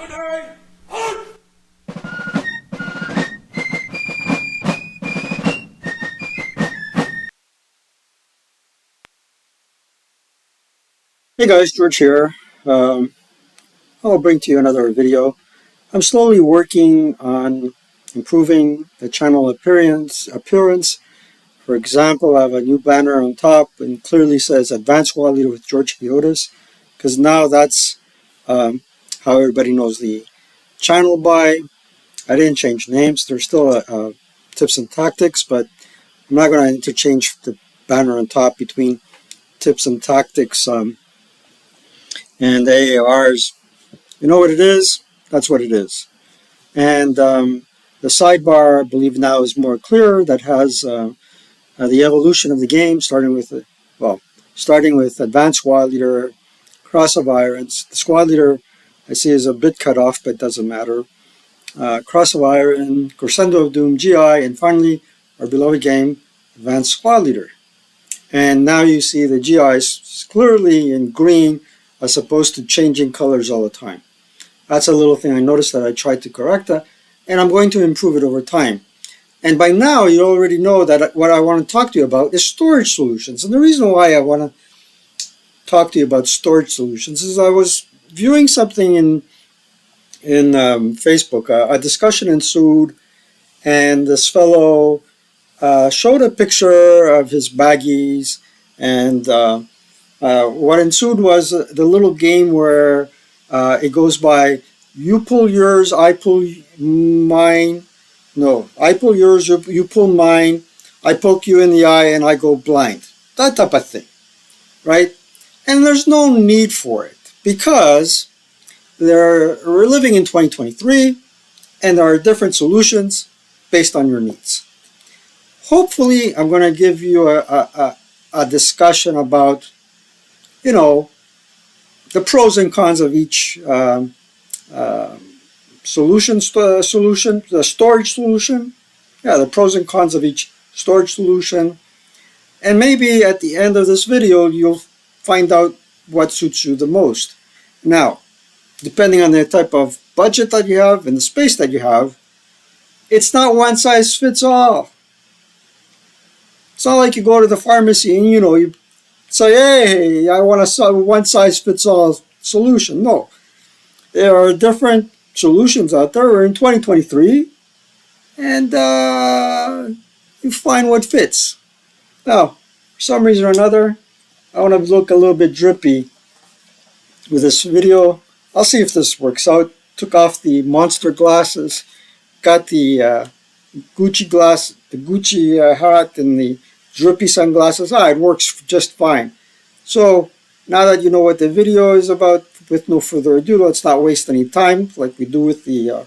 Hey guys, George here. I'll bring to you another video. I'm slowly working on improving the channel appearance. For example, I have a new banner on top and clearly says Advanced Squad Leader with George Chiotis, because now that's how everybody knows the channel by. I didn't change names. There's still tips and tactics, but I'm not going to interchange the banner on top between tips and tactics and the AARs. You know what it is? That's what it is. And the sidebar, I believe now, is more clear. That has the evolution of the game, starting with Advanced Squad Leader, Cross of Irons. The Squad Leader, I see, is a bit cut off, but doesn't matter. Cross of Iron, Crescendo of Doom, GI, and finally, our beloved game, Advanced Squad Leader. And now you see the GIs clearly in green, as opposed to changing colors all the time. That's a little thing I noticed that I tried to correct that, and I'm going to improve it over time. And by now, you already know that what I want to talk to you about is storage solutions. And the reason why I want to talk to you about storage solutions is I was viewing something in Facebook. A discussion ensued, and this fellow showed a picture of his baggies, and what ensued was the little game where it goes by, you pull yours, I pull mine. No, I pull yours, you pull mine, I poke you in the eye, and I go blind. That type of thing, right? And there's no need for it, because we're living in 2023, and there are different solutions based on your needs. Hopefully, I'm going to give you a discussion about, you know, the pros and cons of each the storage solution. Yeah, the pros and cons of each storage solution. And maybe at the end of this video, you'll find out what suits you the most. Now, depending on the type of budget that you have and the space that you have, it's not one size fits all. It's not like you go to the pharmacy and, you say, hey, I want a one size fits all solution. No, there are different solutions out there. We're in 2023, and you find what fits. Now, for some reason or another, I want to look a little bit drippy with this video. I'll see if this works out. Took off the monster glasses, got the Gucci hat and the drippy sunglasses. It works just fine. So now that you know what the video is about, with no further ado, let's not waste any time like we do with the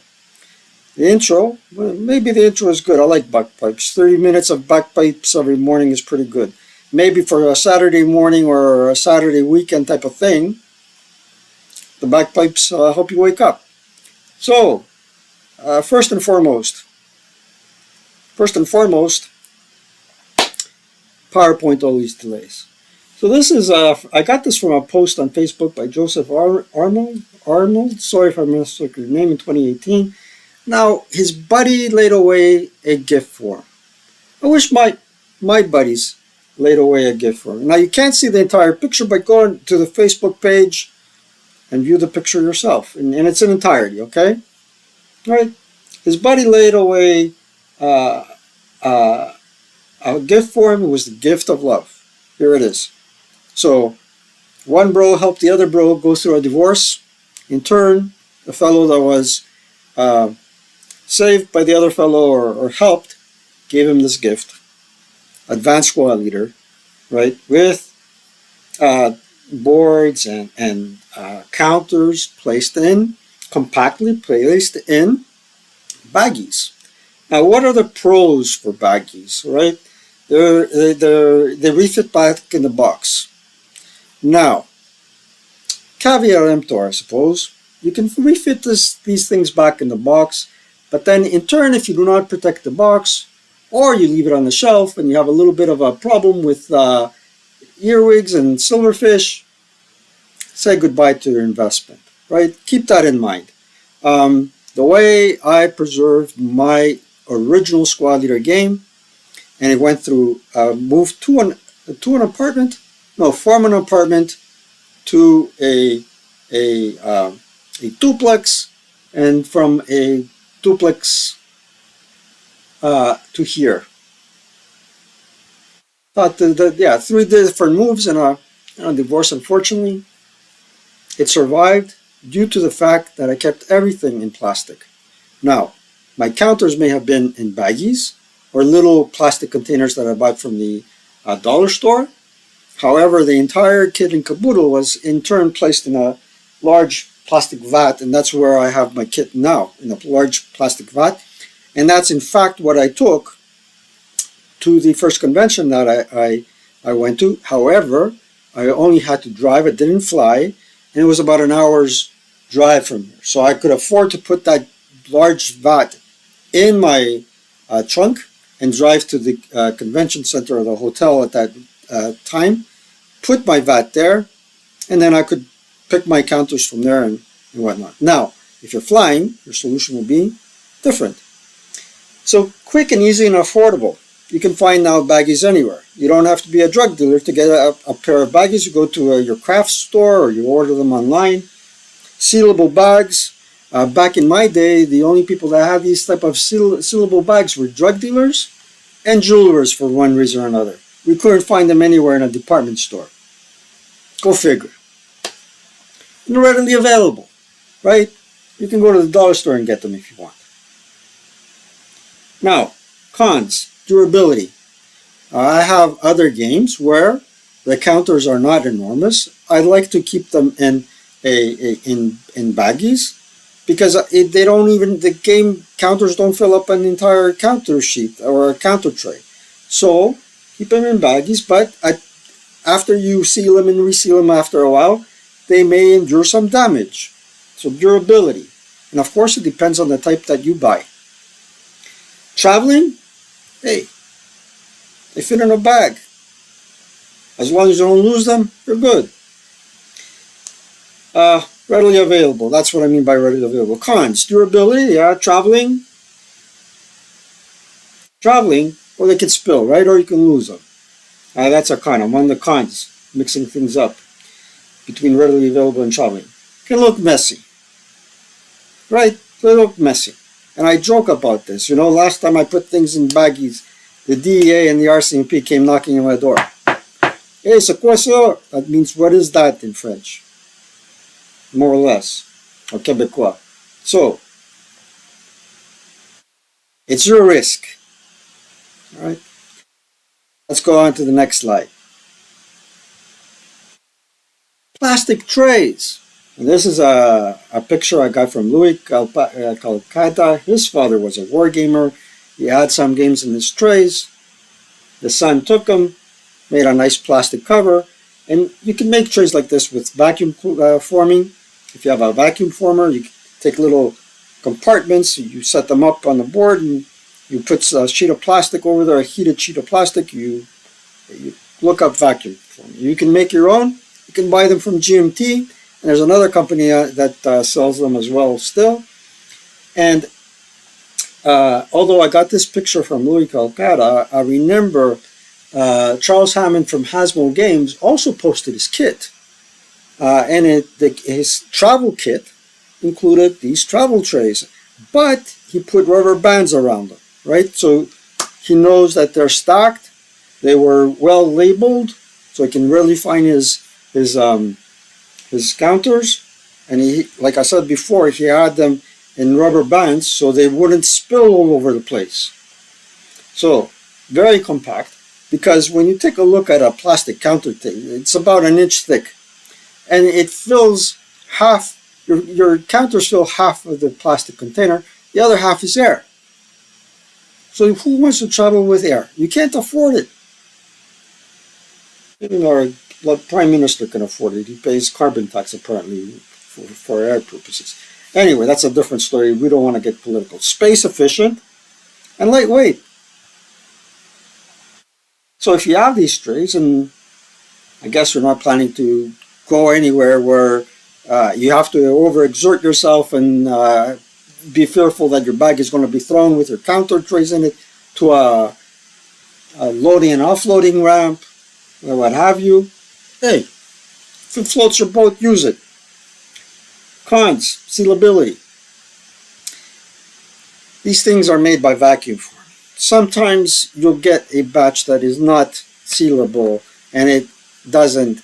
intro. Well, maybe the intro is good. I like bagpipes. 30 minutes of bagpipes every morning is pretty good. Maybe for a Saturday morning or a Saturday weekend type of thing, the bagpipes help you wake up. So, first and foremost, PowerPoint always delays. So this is, I got this from a post on Facebook by Joseph Arnold. Sorry if I mistook your name, in 2018. Now, his buddy laid away a gift for him. I wish my buddies laid away a gift for him. Now, you can't see the entire picture, but go to the Facebook page and view the picture yourself. And it's in entirety, okay? All right. His buddy laid away a gift for him. It was the gift of love. Here it is. So, one bro helped the other bro go through a divorce. In turn, the fellow that was saved by the other fellow or helped gave him this gift. Advanced Squad Leader, right? With boards and counters compactly placed in baggies. Now, what are the pros for baggies, right? They refit back in the box. Now, caveat emptor, I suppose. You can refit these things back in the box, but then in turn, if you do not protect the box, or you leave it on the shelf and you have a little bit of a problem with earwigs and silverfish, say goodbye to your investment, right? Keep that in mind. The way I preserved my original squad leader game, and it went through, moved to an apartment, no, from an apartment to a duplex, and from a duplex to here. But yeah, 3 different moves and a divorce. Unfortunately, it survived due to the fact that I kept everything in plastic. Now, my counters may have been in baggies or little plastic containers that I bought from the dollar store. However, the entire kit and caboodle was in turn placed in a large plastic vat, and that's where I have my kit now, in a large plastic vat. And that's in fact what I took to the first convention that I went to. However, I only had to drive, it didn't fly, and it was about an hour's drive from here. So I could afford to put that large vat in my trunk and drive to the convention center or the hotel at that time, put my vat there, and then I could pick my counters from there and whatnot. Now, if you're flying, your solution will be different. So quick and easy and affordable. You can find now baggies anywhere. You don't have to be a drug dealer to get a pair of baggies. You go to your craft store or you order them online. Sealable bags. Back in my day, the only people that had these type of sealable bags were drug dealers and jewelers for one reason or another. We couldn't find them anywhere in a department store. Go figure. And they're readily available, right? You can go to the dollar store and get them if you want. Now, cons. Durability. I have other games where the counters are not enormous. I like to keep them in baggies because they don't even, the game counters don't fill up an entire counter sheet or a counter tray. So keep them in baggies, but after you seal them and reseal them after a while, they may endure some damage. So durability. And of course it depends on the type that you buy. Traveling, hey, they fit in a bag. As long as you don't lose them, you're good. Readily available. That's what I mean by readily available. Cons. Durability, yeah, traveling, or they can spill, right? Or you can lose them. That's a con. I'm on the cons, mixing things up between readily available and traveling. Can look messy, right? They look messy. And I joke about this. You know, last time I put things in baggies, the DEA and the RCMP came knocking on my door. Hey, c'est quoi ça? That means, what is that in French? More or less. Or Quebecois. So, it's your risk. All right? Let's go on to the next slide. Plastic trays. And this is a picture I got from Louis Calcata. His father was a war gamer. He had some games in his trays. The son took them, made a nice plastic cover, and you can make trays like this with vacuum forming. If you have a vacuum former, you can take little compartments, you set them up on the board, and you put a sheet of plastic over there, a heated sheet of plastic. You look up vacuum forming. You can make your own. You can buy them from GMT, and there's another company that sells them as well still. And although I got this picture from Louis Calcata, I remember Charles Hammond from Hasmo Games also posted his kit. And his travel kit included these travel trays, but he put rubber bands around them, right? So he knows that they're stocked, they were well labeled, so he can really find his counters. And he, like I said before, he had them in rubber bands so they wouldn't spill all over the place. So very compact, because when you take a look at a plastic counter thing, it's about an inch thick, and it fills half, your counters fill half of the plastic container, the other half is air. So who wants to travel with air? You can't afford it. Even our Prime Minister can afford it. He pays carbon tax apparently for air purposes. Anyway, that's a different story. We don't want to get political. Space efficient and lightweight. So if you have these trays, and I guess you're not planning to go anywhere where You have to overexert yourself and be fearful that your bag is going to be thrown with your counter trays in it to a loading and offloading ramp or what have you. Hey, if it floats your boat, use it. Cons, sealability. These things are made by vacuum form. Sometimes you'll get a batch that is not sealable and it doesn't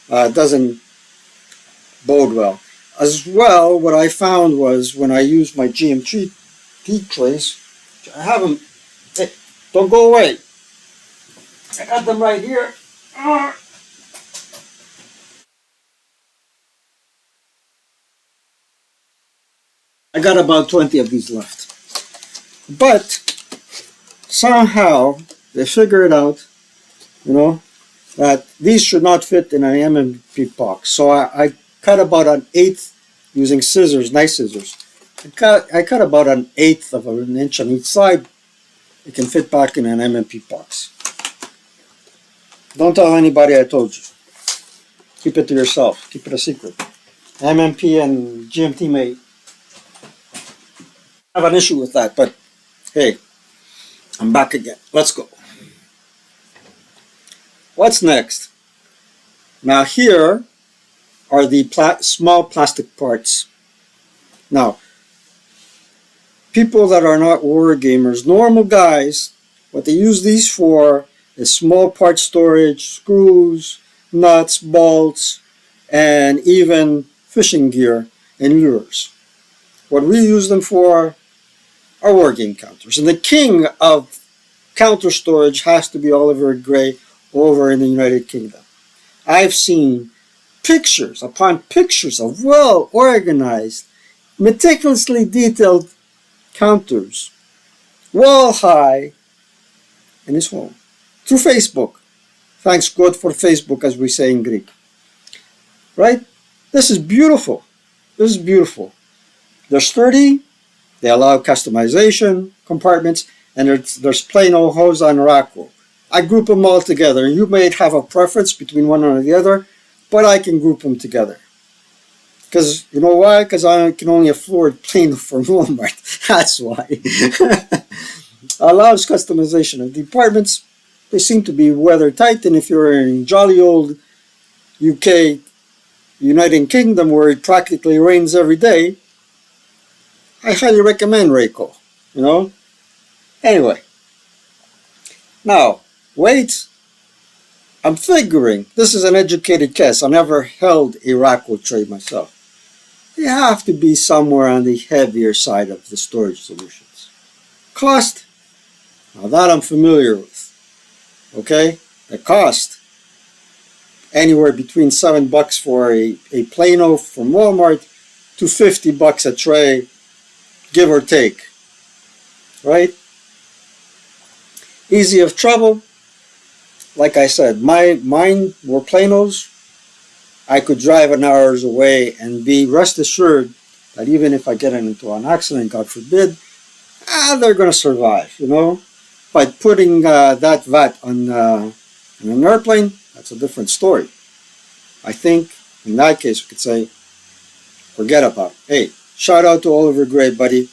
doesn't bode well. As well, what I found was when I used my GMT trays, I have them, hey, don't go away. I got them right here. I got about 20 of these left. But somehow they figured out, that these should not fit in an M&P box. So I cut about an eighth using scissors, nice scissors. I cut about an eighth of an inch on each side. It can fit back in an M&P box. Don't tell anybody I told you. Keep it to yourself. Keep it a secret. M&P and GMT may have an issue with that, but hey, I'm back again. Let's go. What's next? Now here are the small plastic parts. Now, people that are not war gamers, normal guys, what they use these for is small part storage, screws, nuts, bolts, and even fishing gear and lures. What we use them for are war game counters. And the king of counter storage has to be Oliver Gray over in the United Kingdom. I've seen pictures upon pictures of well-organized, meticulously detailed counters, wall high, in his home, through Facebook. Thanks God for Facebook, as we say in Greek. Right? This is beautiful. This is beautiful. They're sturdy, they allow customization, compartments, and there's plain old hose on rack rope. I group them all together. You may have a preference between one or the other, but I can group them together. Because, you know why? Because I can only afford plain from Walmart. That's why. Allows customization of departments. They seem to be weather tight, and if you're in jolly old UK, United Kingdom, where it practically rains every day, I highly recommend Rayco. Anyway, now weight. I'm figuring this is an educated guess. I never held a Rayco tray myself. They have to be somewhere on the heavier side of the storage solutions. Cost. Now that I'm familiar with. Okay, the cost anywhere between $7 for a Plano from Walmart to $50 a tray, give or take. Right? Easy of trouble. Like I said, mine were Planos. I could drive an hours away and be rest assured that even if I get into an accident, God forbid, they're going to survive, But putting that vat on an airplane, that's a different story. I think in that case, we could say, forget about it. Hey, shout out to Oliver Gray, buddy.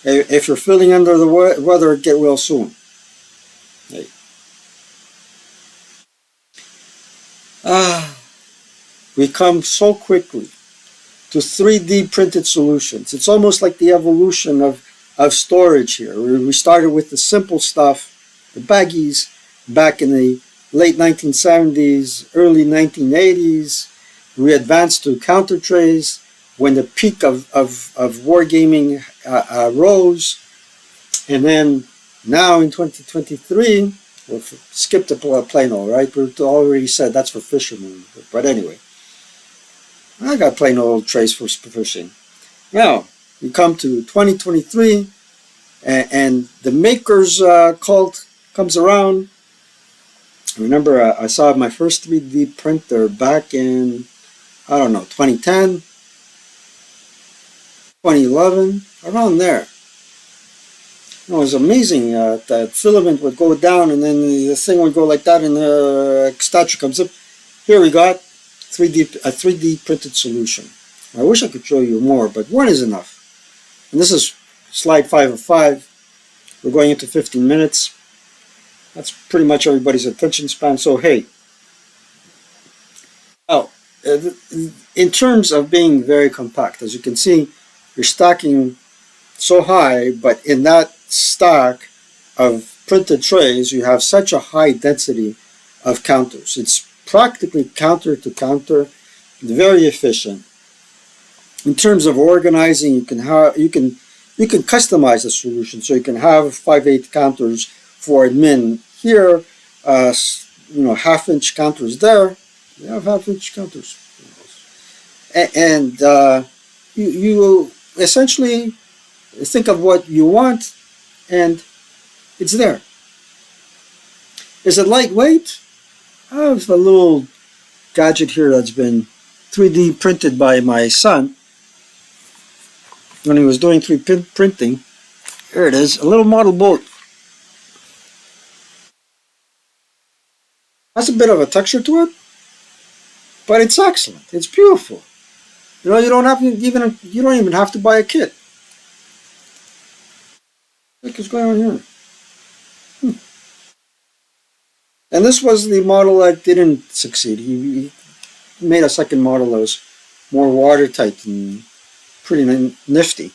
If you're feeling under the weather, get well soon. Hey. We come so quickly to 3D printed solutions. It's almost like the evolution of storage here. We started with the simple stuff, the baggies, back in the late 1970s, early 1980s. We advanced to counter trays when the peak of wargaming rose. And then now in 2023, we've skipped a Plano, right? We've already said that's for fishermen. But anyway, I got plain old trays for fishing. Now, we come to 2023, and the maker's cult comes around. I remember I saw my first 3D printer back in, 2010, 2011, around there. It was amazing. The filament would go down, and then the thing would go like that, and the statue comes up. Here we got a 3D printed solution. I wish I could show you more, but one is enough. And this is slide 5 of 5. We're going into 15 minutes. That's pretty much everybody's attention span. So hey, oh, in terms of being very compact, as you can see, you're stacking so high, but in that stack of printed trays, you have such a high density of counters. It's practically counter to counter, very efficient. In terms of organizing, you can customize the solution, so you can have 5/8 counters for admin here, half-inch counters there. You have half-inch counters, and you essentially think of what you want, and it's there. Is it lightweight? I have a little gadget here that's been 3D printed by my son when he was doing 3D printing. Here it is, a little model boat. Has a bit of a texture to it, but it's excellent. It's beautiful. You know, you don't even have to buy a kit. Look what's going on here. And this was the model that didn't succeed. He made a second model that was more watertight and pretty nifty.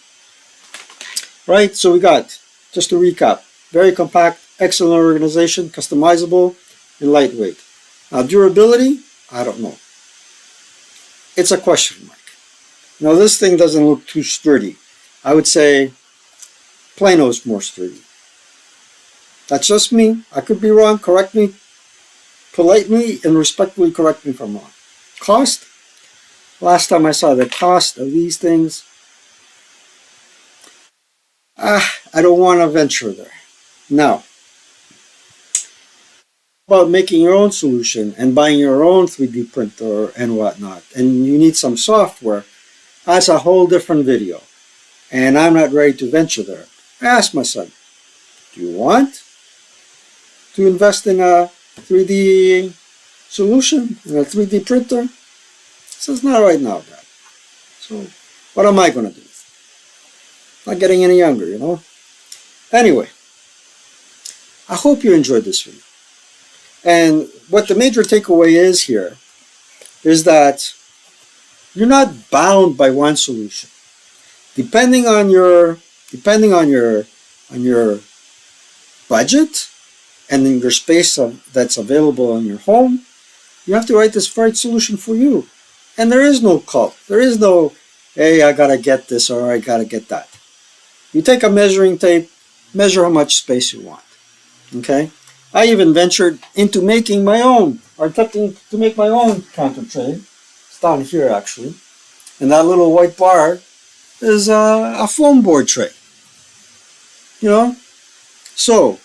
Right, so we got, just to recap, very compact, excellent organization, customizable, and lightweight. Now durability, I don't know. It's a question mark. Now this thing doesn't look too sturdy. I would say Plano's more sturdy. That's just me. I could be wrong. Correct me politely and respectfully. Correct me if I'm wrong. Cost? Last time I saw the cost of these things, I don't want to venture there. Now, about making your own solution and buying your own 3D printer and whatnot, and you need some software, that's a whole different video. And I'm not ready to venture there. I asked my son, do you want to invest in a 3D solution, in a 3D printer? He says, not right now, Dad. So what am I going to do? Not getting any younger, you know? Anyway, I hope you enjoyed this video. And what the major takeaway is here is that you're not bound by one solution. Depending on your budget and in your space that's available in your home, you have to write this right solution for you. And there is no cult. There is no, hey, I gotta get this or I gotta get that. You take a measuring tape, measure how much space you want. Okay? I even ventured into making my own, or attempting to make my own counter tray. It's down here actually. And that little white bar is a foam board tray. You know? So,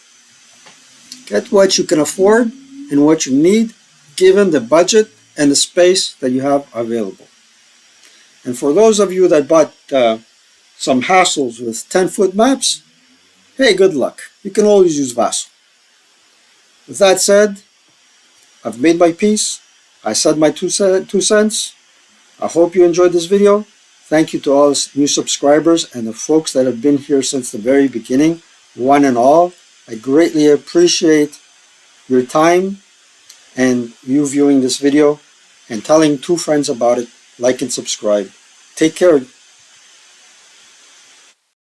get what you can afford and what you need given the budget and the space that you have available. And for those of you that bought some hassles with 10-foot maps, hey, good luck. You can always use Vaso. With that said, I've made my peace. I said my 2 cents. I hope you enjoyed this video. Thank you to all new subscribers and the folks that have been here since the very beginning, one and all. I greatly appreciate your time and you viewing this video and telling 2 friends about it. Like and subscribe. Take care.